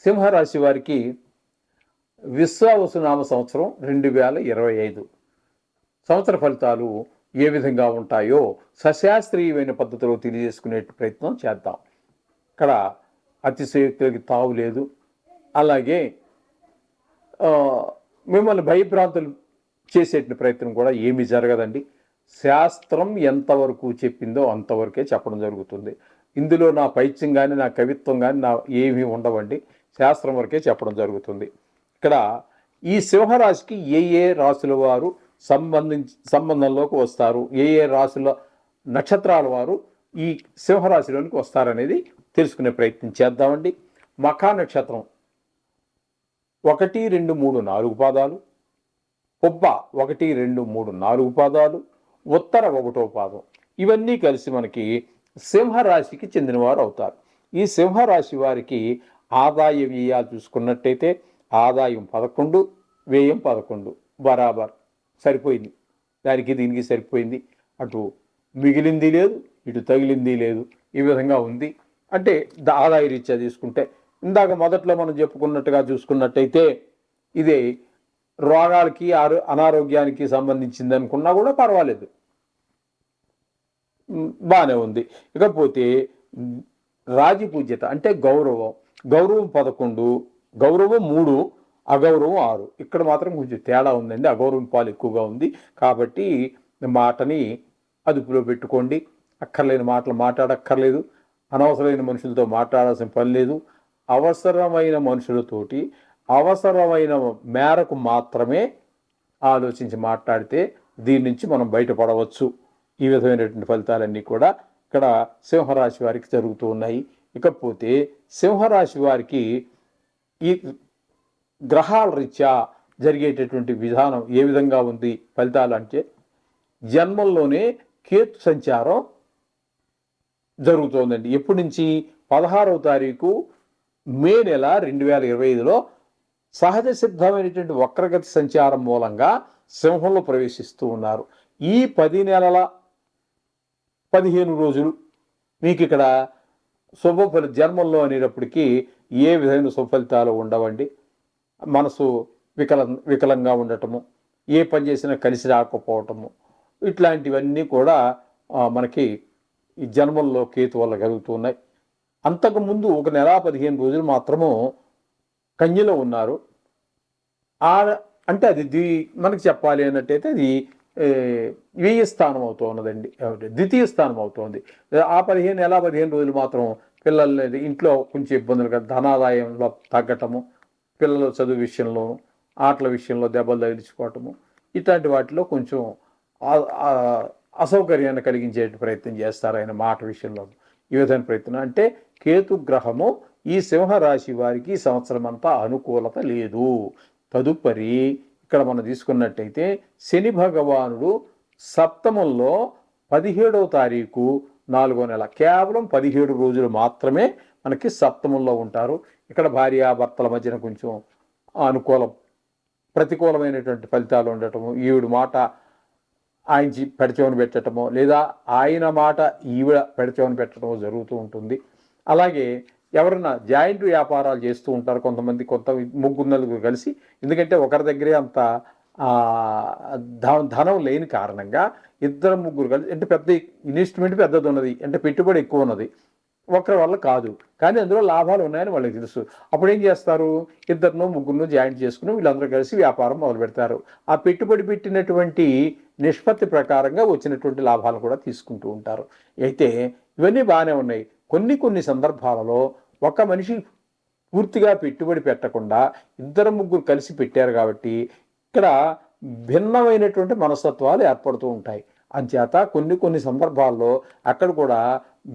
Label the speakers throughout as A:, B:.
A: సింహరాశి వారికి విశ్వావసునామ సంవత్సరం 2025 సంవత్సర ఫలితాలు ఏ విధంగా ఉంటాయో సశాస్త్రీయమైన పద్ధతిలో తెలియజేసుకునే ప్రయత్నం చేద్దాం. ఇక్కడ అతిశయోక్తులకి తావు లేదు. అలాగే మిమ్మల్ని భయభ్రాంతులు చేసేట ప్రయత్నం కూడా ఏమీ జరగదండి. శాస్త్రం ఎంతవరకు చెప్పిందో అంతవరకే చెప్పడం జరుగుతుంది. ఇందులో నా పైత్యం కానీ నా కవిత్వం కానీ నా ఏమీ ఉండవండి. శాస్త్రం వరకే చెప్పడం జరుగుతుంది. ఇక్కడ ఈ సింహరాశికి ఏ రాశుల వారు సంబంధంలోకి వస్తారు, ఏ రాశుల నక్షత్రాల వారు ఈ సింహరాశిలోనికి వస్తారనేది తెలుసుకునే ప్రయత్నం చేద్దామండి. మఖా నక్షత్రం 1, 2, 3, 4 పాదాలు, పొబ్బ 1, 2, 3, 4 పాదాలు, ఉత్తర 1వ పాదం, ఇవన్నీ కలిసి మనకి సింహరాశికి చెందినవారు అవుతారు. ఈ సింహరాశి వారికి ఆదాయ వ్యయాలు చూసుకున్నట్టయితే ఆదాయం 11, వ్యయం 11 బరాబర్ సరిపోయింది. దానికి దీనికి సరిపోయింది. అటు మిగిలింది లేదు, ఇటు తగిలింది లేదు, ఈ విధంగా ఉంది. అంటే ఆదాయ రీత్యా తీసుకుంటే ఇందాక మొదట్లో మనం చెప్పుకున్నట్టుగా చూసుకున్నట్టయితే ఇది రోగాలకి అనారోగ్యానికి సంబంధించింది అనుకున్నా కూడా పర్వాలేదు, బాగానే ఉంది. ఇకపోతే రాజపూజ్యత అంటే గౌరవం 11, గౌరవం 3, అగౌరవం 6. ఇక్కడ మాత్రం కొంచెం తేడా ఉందండి. అగౌరవం పాలు ఎక్కువగా ఉంది. కాబట్టి మాటని అదుపులో పెట్టుకోండి. అక్కర్లేని మాటలు మాట్లాడక్కర్లేదు. అనవసరమైన మనుషులతో మాట్లాడాల్సిన పని లేదు. అవసరమైన మనుషులతోటి అవసరమైన మేరకు మాత్రమే ఆలోచించి మాట్లాడితే దీని నుంచి మనం బయటపడవచ్చు. ఈ విధమైనటువంటి ఫలితాలన్నీ కూడా ఇక్కడ సింహరాశి వారికి జరుగుతూ ఉన్నాయి. ఇకపోతే సింహరాశి వారికి ఈ గ్రహాల రీత్యా జరిగేటటువంటి విధానం ఏ విధంగా ఉంది ఫలితాలు అంటే, జన్మంలోనే కేతు సంచారం జరుగుతోందండి. ఎప్పటి నుంచి? 16వ తారీఖు మే నెల 2025లో సహజ సిద్ధమైనటువంటి వక్రగతి సంచారం మూలంగా సింహంలో ప్రవేశిస్తూ ఉన్నారు. ఈ 10 నెలల 15 రోజులు మీకు ఇక్కడ జన్మంలో అనేటప్పటికీ ఏ విధమైన శుభఫలితాలు ఉండవండి. మనసు వికలంగా ఉండటము, ఏ పని చేసినా కలిసి రాకపోవటము, ఇట్లాంటివన్నీ కూడా మనకి ఈ జన్మల్లో కేతు వల్ల కలుగుతున్నాయి. అంతకుముందు 1 నెల 15 రోజులు మాత్రము కన్యలో ఉన్నారు. అంటే అది మనకి చెప్పాలి అన్నట్టయితే అది వ్యయ స్థానం అవుతూ ఉన్నదండి, ద్వితీయ స్థానం అవుతోంది. ఆ 15 రోజులు మాత్రం పిల్లలు ఇంట్లో కొంచెం ఇబ్బందులు కదా, ధనాదాయంలో తగ్గటము, పిల్లల చదువు విషయంలోను ఆటల విషయంలో దెబ్బలు తగిలించుకోవటము, ఇట్లాంటి వాటిలో కొంచెం అసౌకర్యాన్ని కలిగించే ప్రయత్నం చేస్తారు ఆయన మాట విషయంలో. ఈ విధమైన ప్రయత్నం అంటే కేతు గ్రహము ఈ సింహరాశి వారికి సంవత్సరం అంతా అనుకూలత లేదు. తదుపరి ఇక్కడ మనం తీసుకున్నట్టయితే శని భగవానుడు సప్తమంలో 17వ తారీఖు 4వ నెల కేవలం 17 రోజులు మాత్రమే మనకి సప్తమంలో ఉంటారు. ఇక్కడ భార్యాభర్తల మధ్యన కొంచెం ప్రతికూలమైనటువంటి ఫలితాలు ఉండటము, ఈవిడ మాట ఆయన పెడచెవని పెట్టడమో లేదా ఆయన మాట ఈవిడ పెడచెవని పెట్టడమో జరుగుతూ ఉంటుంది. అలాగే ఎవరన్నా జాయింట్ వ్యాపారాలు చేస్తూ ఉంటారు కొంతమంది, ముగ్గురు నలుగురు కలిసి. ఎందుకంటే ఒకరి దగ్గరే అంత ధనం లేని కారణంగా 2, 3 కలిసి, అంటే పెద్ద ఇన్వెస్ట్మెంట్ పెద్దది ఉన్నది, అంటే పెట్టుబడి ఎక్కువ ఉన్నది, ఒకరి వల్ల కాదు, కానీ అందులో లాభాలు ఉన్నాయని వాళ్ళకి తెలుసు. అప్పుడు ఏం చేస్తారు? 2, 3 జాయింట్ చేసుకుని వీళ్ళందరూ కలిసి వ్యాపారం మొదలు పెడతారు. ఆ పెట్టుబడి పెట్టినటువంటి నిష్పత్తి ప్రకారంగా వచ్చినటువంటి లాభాలు కూడా తీసుకుంటూ ఉంటారు. అయితే ఇవన్నీ బాగానే ఉన్నాయి. కొన్ని సందర్భాలలో ఒక మనిషి పూర్తిగా పెట్టుబడి పెట్టకుండా 2, 3 కలిసి పెట్టారు కాబట్టి ఇక్కడ భిన్నమైనటువంటి మనస్తత్వాలు ఏర్పడుతూ ఉంటాయి. అంచేత కొన్ని సందర్భాల్లో అక్కడ కూడా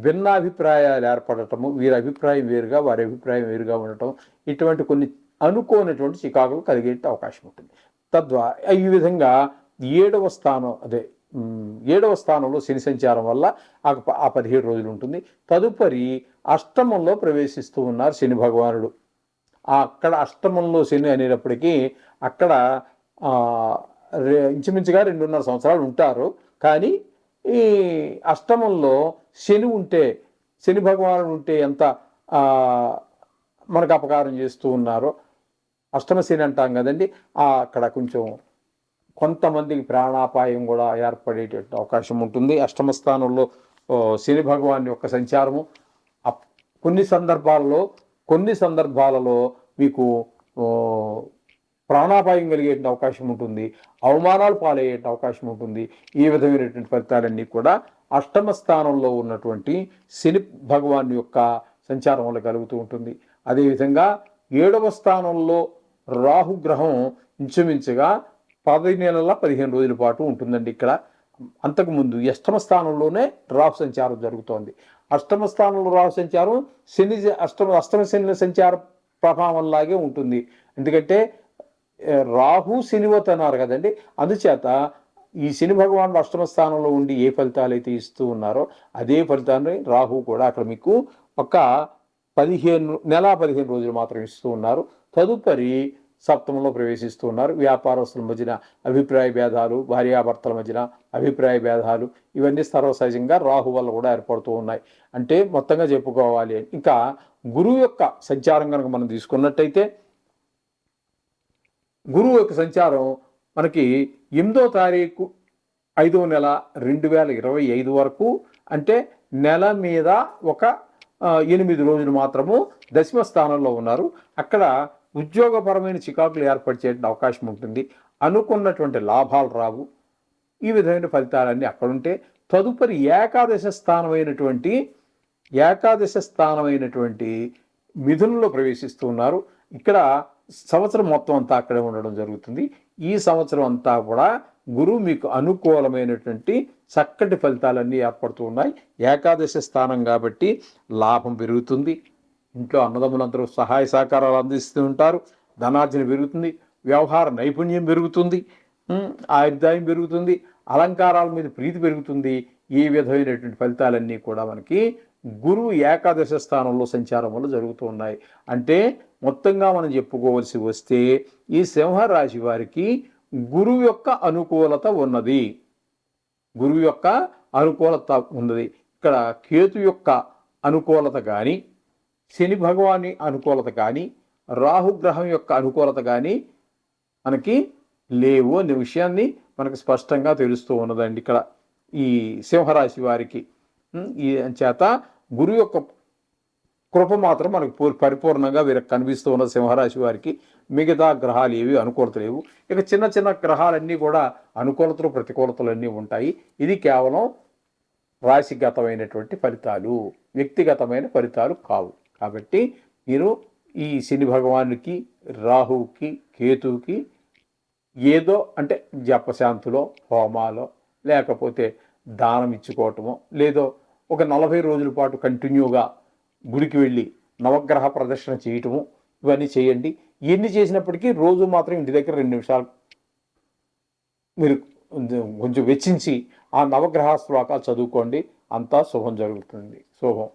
A: భిన్నాభిప్రాయాలు ఏర్పడటము, వీరి అభిప్రాయం వేరుగా వారి అభిప్రాయం వేరుగా ఉండటం, ఇటువంటి కొన్ని అనుకోనటువంటి చికాకులు కలిగే అవకాశం ఉంటుంది. తద్వారా ఈ విధంగా 7వ స్థానంలో శని సంచారం వల్ల ఆ 17 రోజులు ఉంటుంది. తదుపరి అష్టమంలో ప్రవేశిస్తూ ఉన్నారు శని భగవానుడు. అక్కడ అష్టమంలో శని అనేటప్పటికీ అక్కడ ఇంచుమించుగా 2.5 సంవత్సరాలు ఉంటారు. కానీ ఈ అష్టమంలో శని భగవానుడు ఉంటే ఎంత మనకు అపకారం చేస్తూ ఉన్నారో, అష్టమ శని అంటాం కదండి, అక్కడ కొంచెం కొంతమందికి ప్రాణాపాయం కూడా ఏర్పడేటట్టు అవకాశం ఉంటుంది. అష్టమ స్థానంలో శని భగవాన్ యొక్క సంచారము కొన్ని సందర్భాలలో మీకు ప్రాణాపాయం కలిగే అవకాశం ఉంటుంది, అవమానాలు పాలయ్యే అవకాశం ఉంటుంది. ఈ విధమైనటువంటి ఫలితాలన్నీ కూడా అష్టమ స్థానంలో ఉన్నటువంటి శని భగవాన్ యొక్క సంచారం వల్ల కలుగుతూ ఉంటుంది. అదేవిధంగా 7వ స్థానంలో రాహుగ్రహం ఇంచుమించుగా 10 నెలల 15 రోజుల పాటు ఉంటుందండి. ఇక్కడ అంతకుముందు అష్టమ స్థానంలోనే రాహు సంచారం జరుగుతోంది. అష్టమ స్థానంలో రాహు సంచారం అష్టమ శని సంచార ప్రభావంలాగే ఉంటుంది. ఎందుకంటే రాహు శనివత్ అన్నారు కదండి, అందుచేత ఈ శని భగవానుడు అష్టమ స్థానంలో ఉండి ఏ ఫలితాలు అయితే ఇస్తూ ఉన్నారో అదే ఫలితాన్ని రాహు కూడా అక్కడ మీకు ఒక 15 రోజులు మాత్రం ఇస్తూ ఉన్నారు. తదుపరి సప్తమంలో ప్రవేశిస్తూ ఉన్నారు. వ్యాపారస్తుల మధ్యన అభిప్రాయ భేదాలు, భార్యాభర్తల మధ్యన అభిప్రాయ భేదాలు ఇవన్నీ సర్వసహజంగా రాహు వల్ల కూడా ఏర్పడుతూ ఉన్నాయి. అంటే మొత్తంగా చెప్పుకోవాలి. ఇంకా గురువు యొక్క సంచారం కనుక మనం తీసుకున్నట్టయితే, గురువు యొక్క సంచారం మనకి 8వ తారీఖు 5వ నెల 2025 వరకు, అంటే నెల మీద ఒక 8 రోజులు మాత్రము దశమ స్థానంలో ఉన్నారు. అక్కడ ఉద్యోగపరమైన చికాకులు ఏర్పరిచే అవకాశం ఉంటుంది. అనుకున్నటువంటి లాభాలు రావు. ఈ విధమైన ఫలితాలన్నీ అక్కడుంటే, తదుపరి ఏకాదశ స్థానమైనటువంటి మిథునంలో ప్రవేశిస్తూ ఉన్నారు. ఇక్కడ సంవత్సరం మొత్తం అంతా అక్కడే ఉండడం జరుగుతుంది. ఈ సంవత్సరం అంతా కూడా గురువు మీకు అనుకూలమైనటువంటి చక్కటి ఫలితాలన్నీ ఏర్పడుతూ ఉన్నాయి. ఏకాదశ స్థానం కాబట్టి లాభం పెరుగుతుంది. ఇంట్లో అన్నదమ్ములందరూ సహాయ సహకారాలు అందిస్తూ ఉంటారు. ధనార్జన పెరుగుతుంది. వ్యవహార నైపుణ్యం పెరుగుతుంది. ఆయుర్దాయం పెరుగుతుంది. అలంకారాల మీద ప్రీతి పెరుగుతుంది. ఈ విధమైనటువంటి ఫలితాలన్నీ కూడా మనకి గురువు ఏకాదశ స్థానంలో సంచారం వల్ల జరుగుతూ ఉన్నాయి. అంటే మొత్తంగా మనం చెప్పుకోవలసి వస్తే ఈ సింహరాశి వారికి గురువు యొక్క అనుకూలత ఉన్నది. ఇక్కడ కేతు యొక్క అనుకూలత కానీ, శని భగవాని అనుకూలత కానీ, రాహుగ్రహం యొక్క అనుకూలత కానీ మనకి లేవు అనే విషయాన్ని మనకు స్పష్టంగా తెలుస్తూ ఉన్నదండి ఇక్కడ ఈ సింహరాశి వారికి. ఈ చేత గురువు యొక్క కృప మాత్రం మనకు పరిపూర్ణంగా వీరికి కనిపిస్తూ ఉన్న సింహరాశి వారికి. మిగతా గ్రహాలు ఏవి అనుకూలత లేవు. ఇక చిన్న చిన్న గ్రహాలన్నీ కూడా అనుకూలతలు ప్రతికూలతలు అన్నీ ఉంటాయి. ఇది కేవలం రాశిగతమైనటువంటి ఫలితాలు, వ్యక్తిగతమైన ఫలితాలు కావు. కాబట్టి మీరు ఈ శని భగవానుకి, రాహువుకి, కేతువుకి ఏదో అంటే జపశాంతులో, హోమాలో, లేకపోతే దానం ఇచ్చుకోవటమో, లేదో ఒక 40 రోజుల పాటు కంటిన్యూగా గుడికి వెళ్ళి నవగ్రహ ప్రదర్శన చేయటము, ఇవన్నీ చేయండి. ఇవన్నీ చేసినప్పటికీ రోజు మాత్రం ఇంటి దగ్గర 2 నిమిషాలు మీరు కొంచెం వెచ్చించి ఆ నవగ్రహ శ్లోకాలు చదువుకోండి. అంతా శుభం జరుగుతుంది. శుభం.